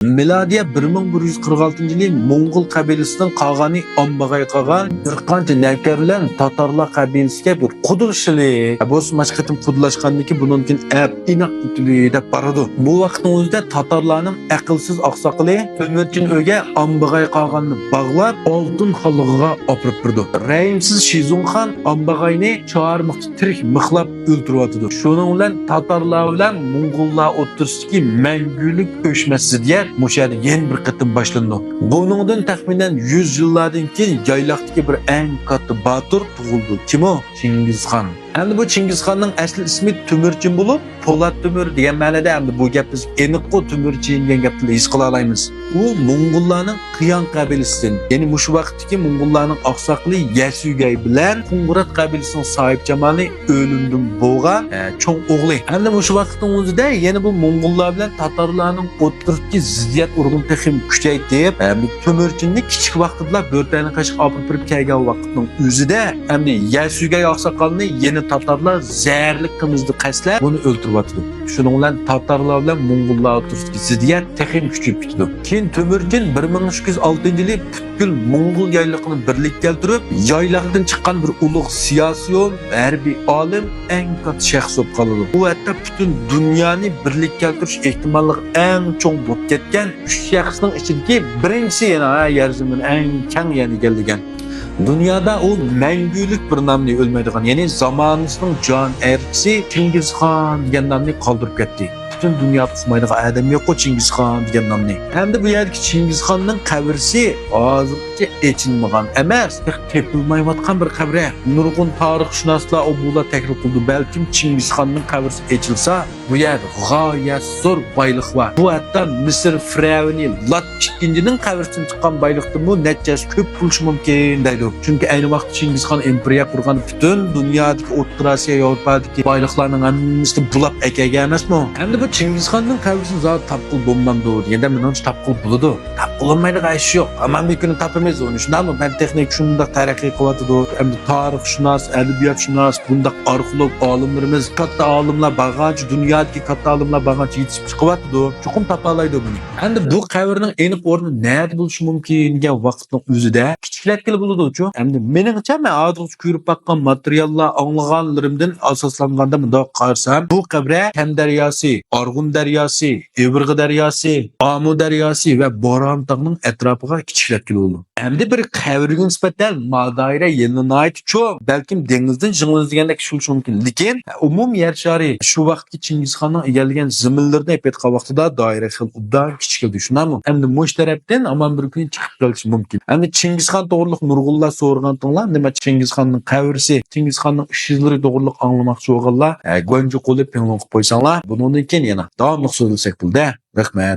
Miladiya 1146-yili Mo'ng'ul qabilasidan qolgani ombag'ay qolgan bir qancha navkarlar Tatarlar qabilasiga bir qudurishlik. Bu mashqatim qudlashgandiki buningkin inoq tutuli deb baradi. Bu vaqtning o'zida Tatarlarning aqlsiz oqsoqli To'mirchin o'yga ombag'ay qolganni bog'lab oltin xalqiga olib birdi. Rayimsiz Shizunxon ombag'ayni chormoqchi tirik mixlab o'ltiryotdi. Shuning bilan Tatarlar bilan Mo'ng'ullar o'rtasidagi mangulik o'shmas ziddiyat Muşada yeni bir qıtım başlandı. Bunundan taxminan 100 yıllardan keyin yayloqdagi bir eng katta batur tug'ildi. Kim o? Chingizxon. Endi bu Chingizxonning asli ismi To'mirchin bo'lib, Po'lat To'mir degan ma'noda endi bu gap biz aniq-ku To'mirchin degan gapni his qila olamiz. U Mo'ng'ullarning Qiyon qabilasidan, ya'ni mush vaqtdagi Mo'ng'ullarning oqsoqli Yasugay bilan Qung'urat qabilasining sohibjamoli o'limdan bo'lgan cho'ng o'g'li. Endi mush vaqtning o'zida yana bu Mo'ng'ullar bilan Tatarlarning o'ttirki ziddiyat urg'un texim kuchaydi deb, To'mirchinni kichik vaqtida bo'rtani qashib olib kirib kelgan vaqtning o'zida endi Yasugay oqsoqolni yana Tatarlar zərli qımızdı qəslər bunu öldürübatdı. Şunun bilan Tatarlar bilan Mo'ng'ullar o'rtasidagi ziddiyat texim kuchayib ketdi. Keyin To'mirchin 1206-yili butkul Mo'ng'ul yayliqini birlik keltirib, yayliqdan chiqqan bir ulug' siyosiy, harbiy olim, eng katta shaxs bo'lib qoladi. Bu hatto butun dunyoni birlik keltirish ehtimolligi eng cho'ng bo'lib ketgan 3 shaxsning ichidagi birinchisi yana yer zamin eng keng yana egallagan. Dünyada o məngülük bir namni ölməydiğən, yəni zamanımızın can ərkisi Chingizxon degan namni qaldırıb getdi. Bütün dünyada tutmaydigan adam yo'q Chingizxon degan namni. Hamda bu yerdagi Chingizxonning qabrisi hozircha echilmagan emas, tepilmayotgan bir qabr. Nurg'un tarixshunoslar obular takror qildi. Balkim Chingizxonning qabrisi echilsa, bu yer g'oyat zo'r boylik bor. Bu hatto Misr firavoni Lat ikkinchining qabrisidan chiqqan boylikdan bu nechasi ko'p bo'lishi mumkin deydi. Chunki ayni vaqtda Chingizxon imperiya qurgan butun dunyodagi O'rta Osiyo, Yevropadagi boyliklarning hammasini bulab ekegan emasmi? Hamda bu Chingizxonning qabrisini zot tapqil bo'lmamdi deganda menimcha tapqil bo'ladi. Tapqil olmaydigan ish yo'q. Ammo bir kuni topamiz uni. Shundaqmi? Ben texnik shunday taraqqiy qilyotdi. Hamda tarixshunos, adabiyotshunos, bundaq arxeolog olimlarimiz, katta olimlar bag'ancha dunyodagi katta olimlar bag'ancha yetishib chiqyapti. Chuqum topa oladi buni. Endi bu qabrning aniq o'rni nerede bo'lishi mumkin degan vaqtning o'zida kichiklatgili bo'ladi-ku. Endi meningcha men hozir ko'rib bakkan materiallar anglaganlarimdan asoslanganda bunda qarasam, bu qabra Kam daryosi, Argun daryosi, Evirg'i daryosi, Amu daryosi va Boran tog'ining atrofiga kichiklatgili bo'ldi. Endi bir qabrga nisbatan doira yenayt cho'q, balkim dengizdan jing'ilgandek bo'lishi mumkin. Lekin umum yer shari shu vaqtga Chingizxonning egallagan zaminlarni aytgan vaqtida doira xil ubdan kichikildi. Shunami? Endi mo'sh tarafdan aman bir kun chiqib qolishi mumkin. Endi Chingizxon to'g'riliq nurg'unlar so'rgantinglar, nima Chingizxonning qabrisi, Chingizxonning ishizlari to'g'riliq anglamoqchi bo'lganlar, go'nji qo'lib penlon qilib qo'ysanglar, bundan keyin yana davomli so'zlasak bo'ldi. Rahmat.